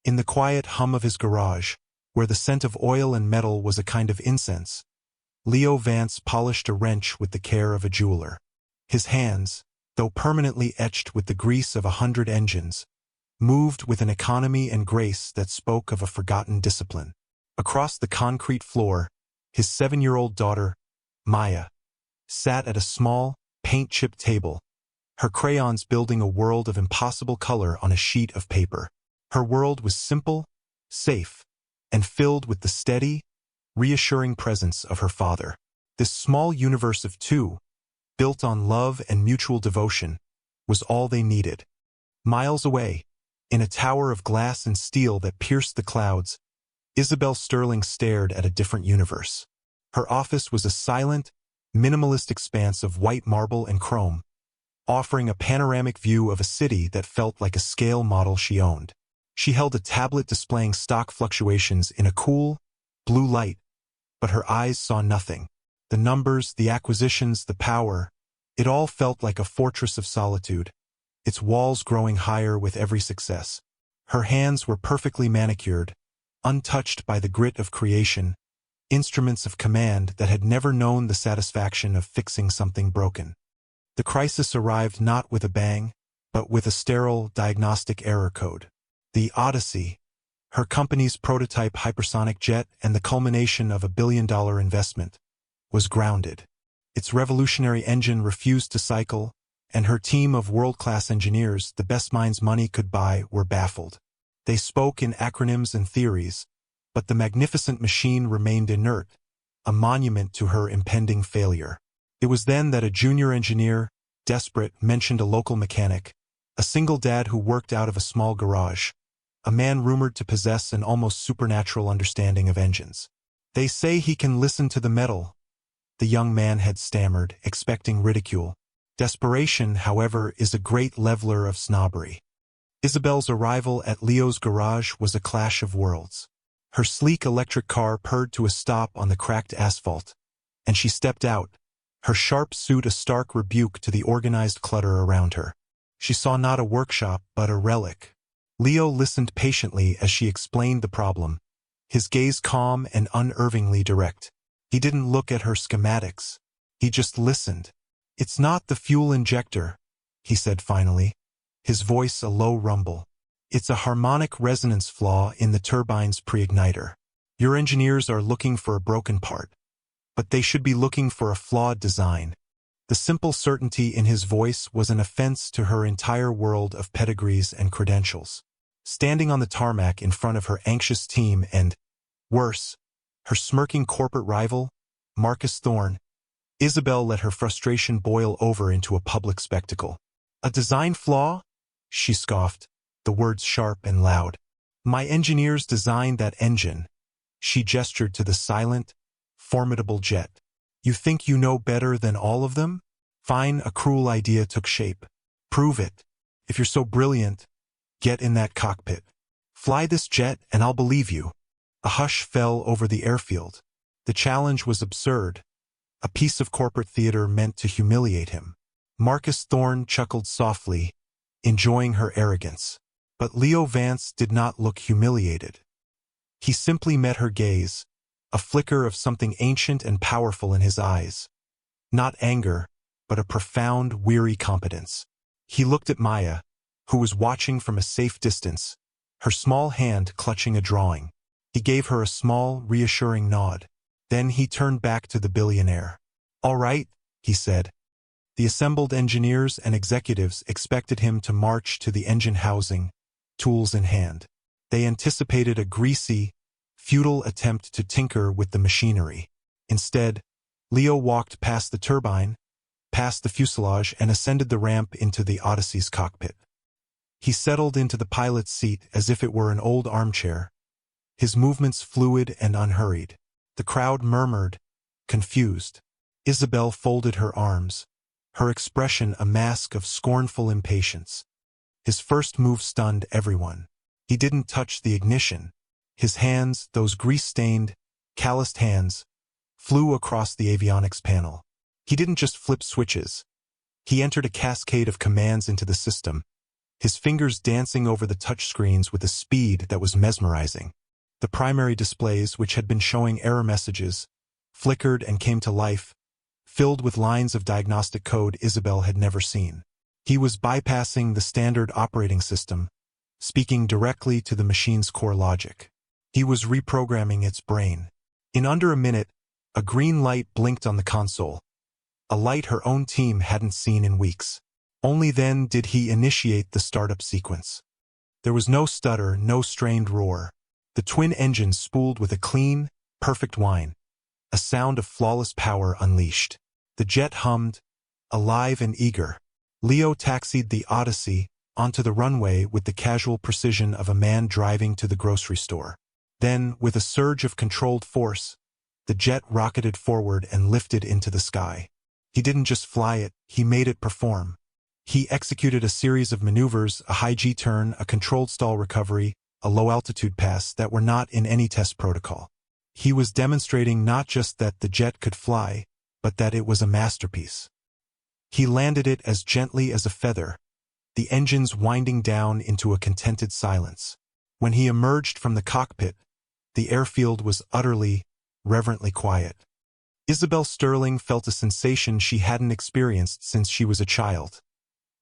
In the quiet hum of his garage, where the scent of oil and metal was a kind of incense, Leo Vance polished a wrench with the care of a jeweler. His hands, though permanently etched with the grease of 100 engines, moved with an economy and grace that spoke of a forgotten discipline. Across the concrete floor, his 7-year-old daughter, Maya, sat at a small, paint-chipped table, her crayons building a world of impossible color on a sheet of paper. Her world was simple, safe, and filled with the steady, reassuring presence of her father. This small universe of two, built on love and mutual devotion, was all they needed. Miles away, in a tower of glass and steel that pierced the clouds, Isabel Sterling stared at a different universe. Her office was a silent, minimalist expanse of white marble and chrome, offering a panoramic view of a city that felt like a scale model she owned. She held a tablet displaying stock fluctuations in a cool, blue light, but her eyes saw nothing. The numbers, the acquisitions, the power, it all felt like a fortress of solitude, its walls growing higher with every success. Her hands were perfectly manicured, untouched by the grit of creation, instruments of command that had never known the satisfaction of fixing something broken. The crisis arrived not with a bang, but with a sterile diagnostic error code. The Odyssey, her company's prototype hypersonic jet and the culmination of a billion-dollar investment, was grounded. Its revolutionary engine refused to cycle, and her team of world-class engineers, the best minds money could buy, were baffled. They spoke in acronyms and theories, but the magnificent machine remained inert, a monument to her impending failure. It was then that a junior engineer, desperate, mentioned a local mechanic, a single dad who worked out of a small garage, a man rumored to possess an almost supernatural understanding of engines. "They say he can listen to the metal," the young man had stammered, expecting ridicule. Desperation, however, is a great leveler of snobbery. Isabel's arrival at Leo's garage was a clash of worlds. Her sleek electric car purred to a stop on the cracked asphalt, and she stepped out, her sharp suit a stark rebuke to the organized clutter around her. She saw not a workshop, but a relic. Leo listened patiently as she explained the problem, his gaze calm and unervingly direct. He didn't look at her schematics. He just listened. "It's not the fuel injector," he said finally, his voice a low rumble. "It's a harmonic resonance flaw in the turbine's preigniter. Your engineers are looking for a broken part, but they should be looking for a flawed design." The simple certainty in his voice was an offense to her entire world of pedigrees and credentials. Standing on the tarmac in front of her anxious team and, worse, her smirking corporate rival, Marcus Thorne, Isabel let her frustration boil over into a public spectacle. "A design flaw?" she scoffed, the words sharp and loud. "My engineers designed that engine." She gestured to the silent, formidable jet. "You think you know better than all of them? Fine, a cruel idea took shape. Prove it. If you're so brilliant, get in that cockpit. Fly this jet and I'll believe you." A hush fell over the airfield. The challenge was absurd, a piece of corporate theater meant to humiliate him. Marcus Thorne chuckled softly, enjoying her arrogance. But Leo Vance did not look humiliated. He simply met her gaze, a flicker of something ancient and powerful in his eyes. Not anger, but a profound, weary competence. He looked at Maya, who was watching from a safe distance, her small hand clutching a drawing. He gave her a small, reassuring nod. Then he turned back to the billionaire. "All right," he said. The assembled engineers and executives expected him to march to the engine housing, tools in hand. They anticipated a greasy, futile attempt to tinker with the machinery. Instead, Leo walked past the turbine, past the fuselage, and ascended the ramp into the Odyssey's cockpit. He settled into the pilot's seat as if it were an old armchair, his movements fluid and unhurried. The crowd murmured, confused. Isabel folded her arms, her expression a mask of scornful impatience. His first move stunned everyone. He didn't touch the ignition. His hands, those grease-stained, calloused hands, flew across the avionics panel. He didn't just flip switches. He entered a cascade of commands into the system, his fingers dancing over the touchscreens with a speed that was mesmerizing. The primary displays, which had been showing error messages, flickered and came to life, filled with lines of diagnostic code Isabel had never seen. He was bypassing the standard operating system, speaking directly to the machine's core logic. He was reprogramming its brain. In under a minute, a green light blinked on the console, a light her own team hadn't seen in weeks. Only then did he initiate the startup sequence. There was no stutter, no strained roar. The twin engines spooled with a clean, perfect whine, a sound of flawless power unleashed. The jet hummed, alive and eager. Leo taxied the Odyssey onto the runway with the casual precision of a man driving to the grocery store. Then, with a surge of controlled force, the jet rocketed forward and lifted into the sky. He didn't just fly it, he made it perform. He executed a series of maneuvers, a high G-turn, a controlled stall recovery, a low-altitude pass that were not in any test protocol. He was demonstrating not just that the jet could fly, but that it was a masterpiece. He landed it as gently as a feather, the engines winding down into a contented silence. When he emerged from the cockpit, the airfield was utterly, reverently quiet. Isabel Sterling felt a sensation she hadn't experienced since she was a child.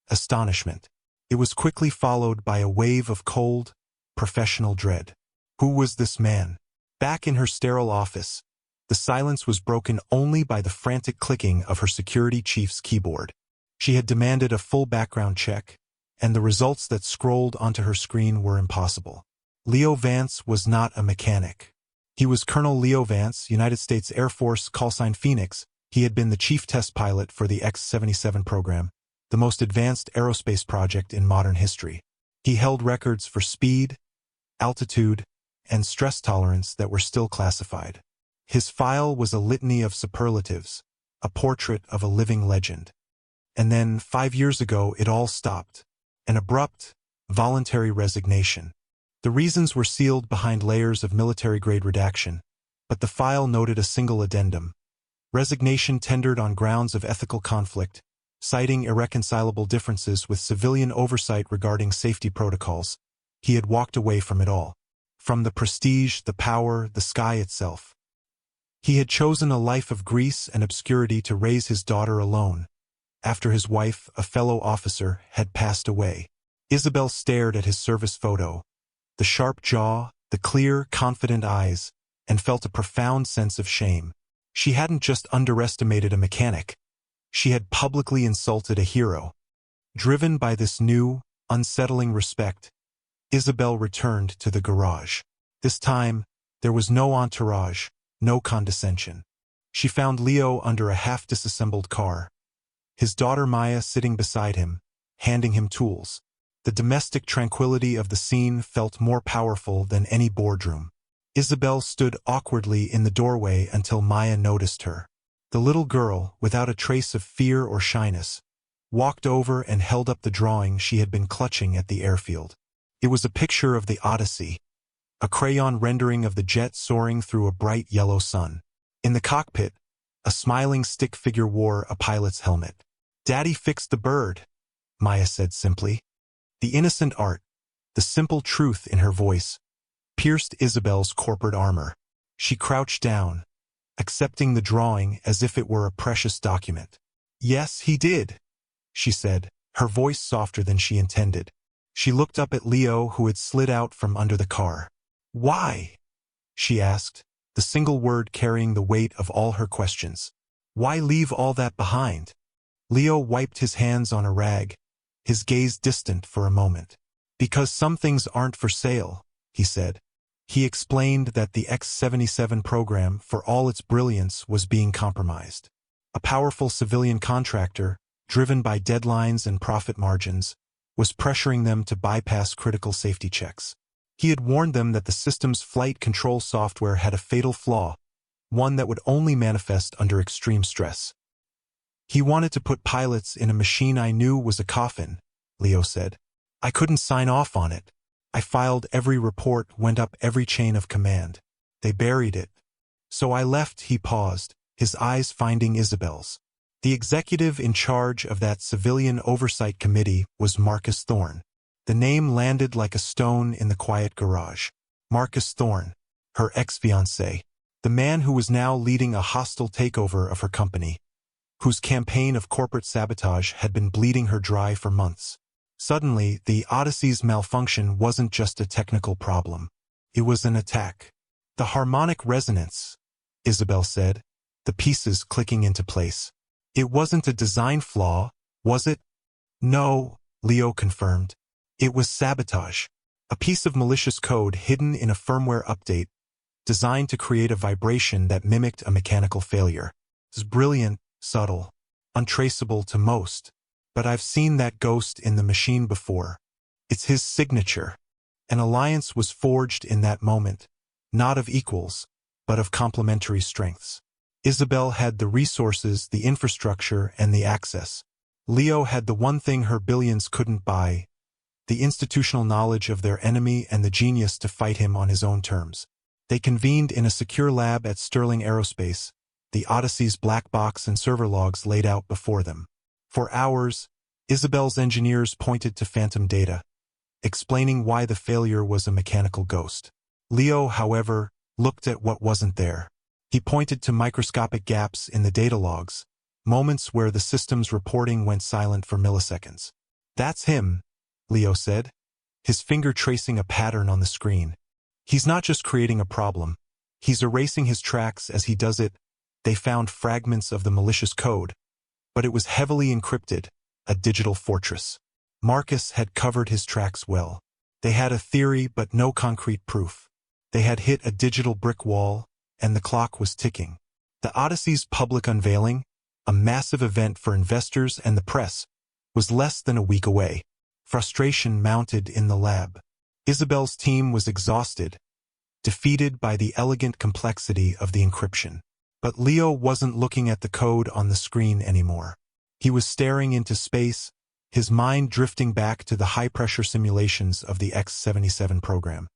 Astonishment. It was quickly followed by a wave of cold, professional dread. Who was this man? Back in her sterile office, the silence was broken only by the frantic clicking of her security chief's keyboard. She had demanded a full background check, and the results that scrolled onto her screen were impossible. Leo Vance was not a mechanic. He was Colonel Leo Vance, United States Air Force, callsign Phoenix. He had been the chief test pilot for the X-77 program, the most advanced aerospace project in modern history. He held records for speed, altitude, and stress tolerance that were still classified. His file was a litany of superlatives, a portrait of a living legend. And then, 5 years ago, it all stopped. An abrupt, voluntary resignation. The reasons were sealed behind layers of military-grade redaction, but the file noted a single addendum. Resignation tendered on grounds of ethical conflict, citing irreconcilable differences with civilian oversight regarding safety protocols. He had walked away from it all. From the prestige, the power, the sky itself. He had chosen a life of grease and obscurity to raise his daughter alone, after his wife, a fellow officer, had passed away. Isabel stared at his service photo, the sharp jaw, the clear, confident eyes, and felt a profound sense of shame. She hadn't just underestimated a mechanic. She had publicly insulted a hero. Driven by this new, unsettling respect, Isabel returned to the garage. This time, there was no entourage, no condescension. She found Leo under a half-disassembled car, his daughter Maya sitting beside him, handing him tools. The domestic tranquility of the scene felt more powerful than any boardroom. Isabel stood awkwardly in the doorway until Maya noticed her. The little girl, without a trace of fear or shyness, walked over and held up the drawing she had been clutching at the airfield. It was a picture of the Odyssey, a crayon rendering of the jet soaring through a bright yellow sun. In the cockpit, a smiling stick figure wore a pilot's helmet. "Daddy fixed the bird," Maya said simply. The innocent art, the simple truth in her voice, pierced Isabel's corporate armor. She crouched down, accepting the drawing as if it were a precious document. "Yes, he did," she said, her voice softer than she intended. She looked up at Leo, who had slid out from under the car. "Why?" she asked, the single word carrying the weight of all her questions. "Why leave all that behind?" Leo wiped his hands on a rag, his gaze distant for a moment. "Because some things aren't for sale," he said. He explained that the X-77 program, for all its brilliance, was being compromised. A powerful civilian contractor, driven by deadlines and profit margins, was pressuring them to bypass critical safety checks. He had warned them that the system's flight control software had a fatal flaw, one that would only manifest under extreme stress. "He wanted to put pilots in a machine I knew was a coffin," Leo said. "I couldn't sign off on it. I filed every report, went up every chain of command. They buried it. So I left." He paused, his eyes finding Isabel's. The executive in charge of that civilian oversight committee was Marcus Thorne. The name landed like a stone in the quiet garage. Marcus Thorne, her ex-fiancé, the man who was now leading a hostile takeover of her company, whose campaign of corporate sabotage had been bleeding her dry for months. Suddenly, the Odyssey's malfunction wasn't just a technical problem. It was an attack. The harmonic resonance, Isabel said, the pieces clicking into place. It wasn't a design flaw, was it? No, Leo confirmed. It was sabotage. A piece of malicious code hidden in a firmware update, designed to create a vibration that mimicked a mechanical failure. It was brilliant, subtle, untraceable to most. But I've seen that ghost in the machine before. It's his signature. An alliance was forged in that moment, not of equals, but of complementary strengths. Isabel had the resources, the infrastructure, and the access. Leo had the one thing her billions couldn't buy, the institutional knowledge of their enemy and the genius to fight him on his own terms. They convened in a secure lab at Sterling Aerospace, the Odyssey's black box and server logs laid out before them. For hours, Isabel's engineers pointed to phantom data, explaining why the failure was a mechanical ghost. Leo, however, looked at what wasn't there. He pointed to microscopic gaps in the data logs, moments where the system's reporting went silent for milliseconds. That's him, Leo said, his finger tracing a pattern on the screen. He's not just creating a problem. He's erasing his tracks as he does it. They found fragments of the malicious code, but it was heavily encrypted, a digital fortress. Marcus had covered his tracks well. They had a theory but no concrete proof. They had hit a digital brick wall, and the clock was ticking. The Odyssey's public unveiling, a massive event for investors and the press, was less than a week away. Frustration mounted in the lab. Isabel's team was exhausted, defeated by the elegant complexity of the encryption. But Leo wasn't looking at the code on the screen anymore. He was staring into space, his mind drifting back to the high-pressure simulations of the X-77 program.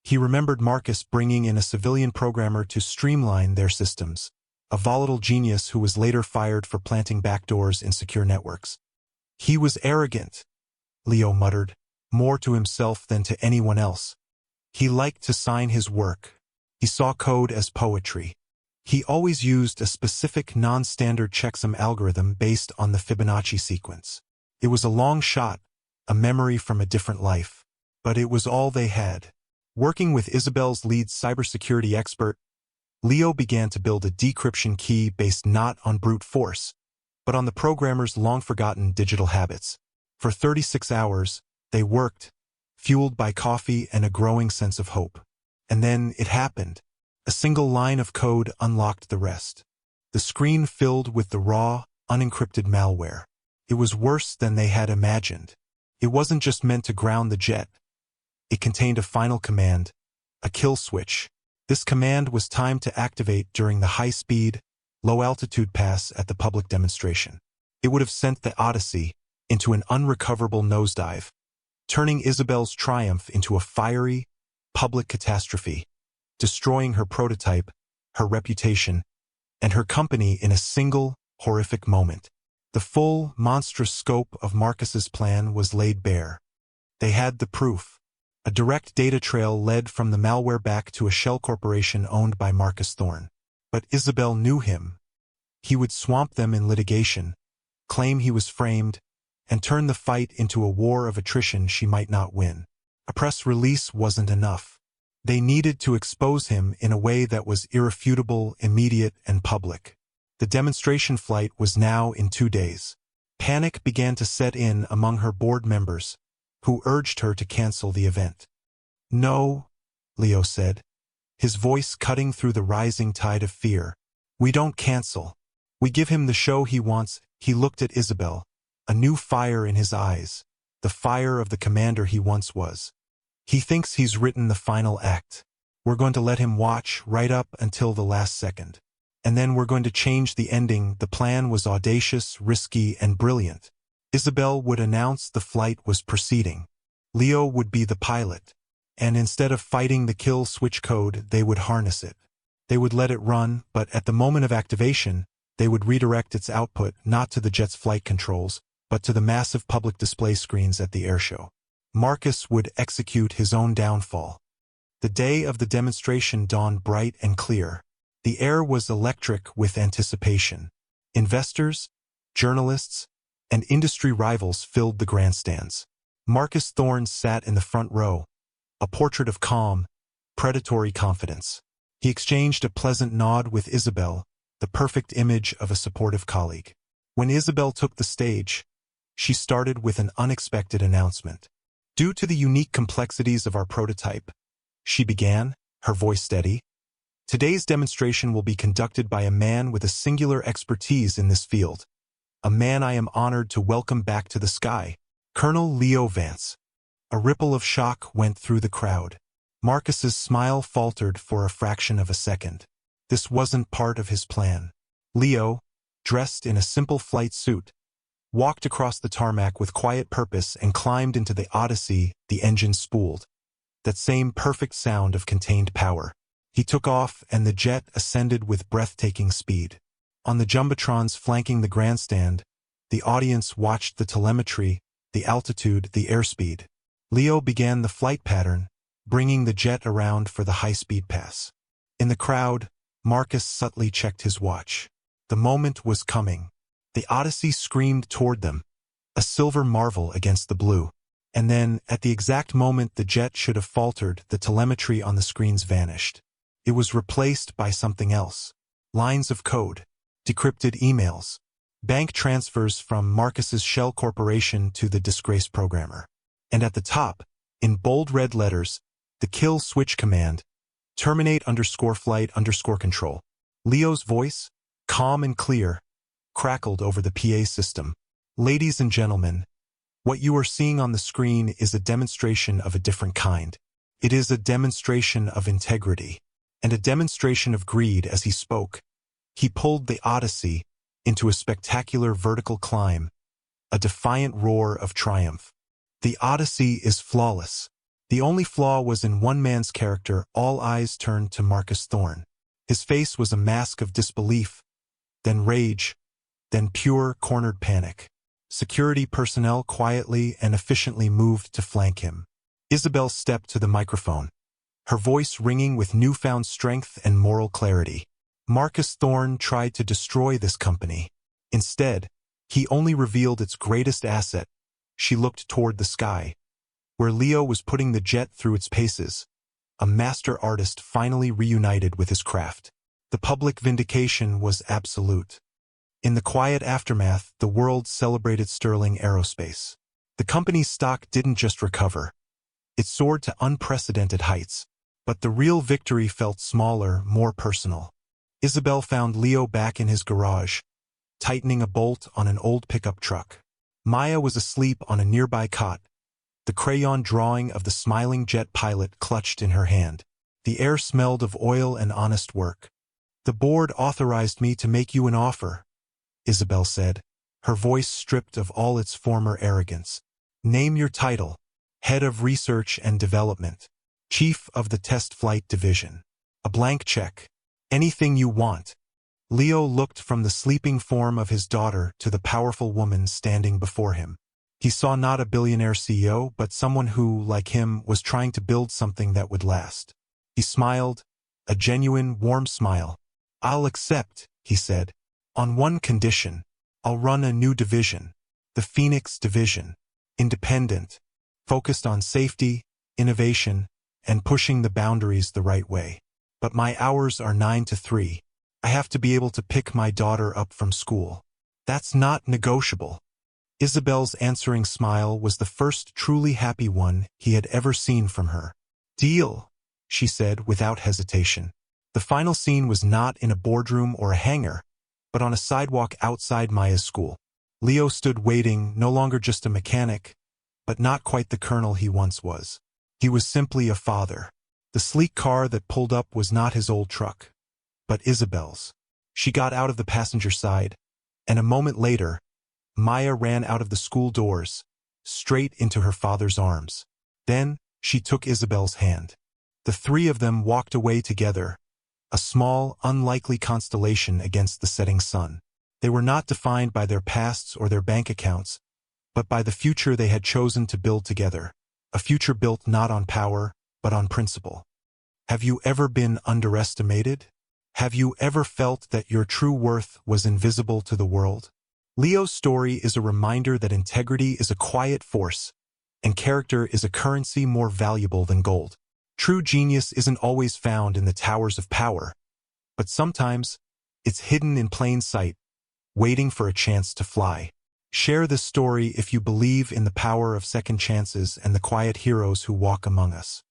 He remembered Marcus bringing in a civilian programmer to streamline their systems, a volatile genius who was later fired for planting backdoors in secure networks. He was arrogant, Leo muttered, more to himself than to anyone else. He liked to sign his work. He saw code as poetry. He always used a specific non-standard checksum algorithm based on the Fibonacci sequence. It was a long shot, a memory from a different life. But it was all they had. Working with Isabel's lead cybersecurity expert, Leo began to build a decryption key based not on brute force, but on the programmer's long-forgotten digital habits. For 36 hours, they worked, fueled by coffee and a growing sense of hope. And then it happened. A single line of code unlocked the rest. The screen filled with the raw, unencrypted malware. It was worse than they had imagined. It wasn't just meant to ground the jet. It contained a final command, a kill switch. This command was timed to activate during the high-speed, low-altitude pass at the public demonstration. It would have sent the Odyssey into an unrecoverable nosedive, turning Isabel's triumph into a fiery, public catastrophe, destroying her prototype, her reputation, and her company in a single, horrific moment. The full, monstrous scope of Marcus's plan was laid bare. They had the proof. A direct data trail led from the malware back to a shell corporation owned by Marcus Thorne. But Isabel knew him. He would swamp them in litigation, claim he was framed, and turn the fight into a war of attrition she might not win. A press release wasn't enough. They needed to expose him in a way that was irrefutable, immediate, and public. The demonstration flight was now in 2 days. Panic began to set in among her board members, who urged her to cancel the event. No, Leo said, his voice cutting through the rising tide of fear. We don't cancel. We give him the show he wants. He looked at Isabel, a new fire in his eyes, the fire of the commander he once was. He thinks he's written the final act. We're going to let him watch right up until the last second. And then we're going to change the ending. The plan was audacious, risky, and brilliant. Isabel would announce the flight was proceeding. Leo would be the pilot. And instead of fighting the kill switch code, they would harness it. They would let it run, but at the moment of activation, they would redirect its output not to the jet's flight controls, but to the massive public display screens at the airshow. Marcus would execute his own downfall. The day of the demonstration dawned bright and clear. The air was electric with anticipation. Investors, journalists, and industry rivals filled the grandstands. Marcus Thorne sat in the front row, a portrait of calm, predatory confidence. He exchanged a pleasant nod with Isabel, the perfect image of a supportive colleague. When Isabel took the stage, she started with an unexpected announcement. Due to the unique complexities of our prototype, she began, her voice steady, today's demonstration will be conducted by a man with a singular expertise in this field, a man I am honored to welcome back to the sky, Colonel Leo Vance. A ripple of shock went through the crowd. Marcus's smile faltered for a fraction of a second. This wasn't part of his plan. Leo, dressed in a simple flight suit, walked across the tarmac with quiet purpose and climbed into the Odyssey, the engine spooled. That same perfect sound of contained power. He took off and the jet ascended with breathtaking speed. On the jumbotrons flanking the grandstand, the audience watched the telemetry, the altitude, the airspeed. Leo began the flight pattern, bringing the jet around for the high-speed pass. In the crowd, Marcus subtly checked his watch. The moment was coming. The Odyssey screamed toward them, a silver marvel against the blue. And then, at the exact moment the jet should have faltered, the telemetry on the screens vanished. It was replaced by something else. Lines of code, decrypted emails, bank transfers from Marcus's shell corporation to the disgraced programmer. And at the top, in bold red letters, the kill switch command, terminate_flight_control. Leo's voice, calm and clear, crackled over the PA system. Ladies and gentlemen, what you are seeing on the screen is a demonstration of a different kind. It is a demonstration of integrity, and a demonstration of greed. As he spoke, he pulled the Odyssey into a spectacular vertical climb, a defiant roar of triumph. The Odyssey is flawless. The only flaw was in one man's character. All eyes turned to Marcus Thorne. His face was a mask of disbelief, then rage, then pure, cornered panic. Security personnel quietly and efficiently moved to flank him. Isabel stepped to the microphone, her voice ringing with newfound strength and moral clarity. Marcus Thorne tried to destroy this company. Instead, he only revealed its greatest asset. She looked toward the sky, where Leo was putting the jet through its paces, a master artist finally reunited with his craft. The public vindication was absolute. In the quiet aftermath, the world celebrated Sterling Aerospace. The company's stock didn't just recover. It soared to unprecedented heights. But the real victory felt smaller, more personal. Isabel found Leo back in his garage, tightening a bolt on an old pickup truck. Maya was asleep on a nearby cot, the crayon drawing of the smiling jet pilot clutched in her hand. The air smelled of oil and honest work. "The board authorized me to make you an offer," Isabel said, her voice stripped of all its former arrogance. "Name your title. Head of Research and Development. Chief of the Test Flight Division. A blank check. Anything you want." Leo looked from the sleeping form of his daughter to the powerful woman standing before him. He saw not a billionaire CEO, but someone who, like him, was trying to build something that would last. He smiled, a genuine, warm smile. "I'll accept," he said. "On one condition. I'll run a new division. The Phoenix Division. Independent. Focused on safety, innovation, and pushing the boundaries the right way. But my hours are 9 to 3. I have to be able to pick my daughter up from school. That's not negotiable." Isabel's answering smile was the first truly happy one he had ever seen from her. "Deal," she said without hesitation. The final scene was not in a boardroom or a hangar, but on a sidewalk outside Maya's school. Leo stood waiting, no longer just a mechanic, but not quite the colonel he once was. He was simply a father. The sleek car that pulled up was not his old truck, but Isabel's. She got out of the passenger side, and a moment later, Maya ran out of the school doors, straight into her father's arms. Then, she took Isabel's hand. The three of them walked away together, a small, unlikely constellation against the setting sun. They were not defined by their pasts or their bank accounts, but by the future they had chosen to build together. a future built not on power, but on principle. Have you ever been underestimated? Have you ever felt that your true worth was invisible to the world? Leo's story is a reminder that integrity is a quiet force, and character is a currency more valuable than gold. True genius isn't always found in the towers of power, but sometimes it's hidden in plain sight, waiting for a chance to fly. Share this story if you believe in the power of second chances and the quiet heroes who walk among us.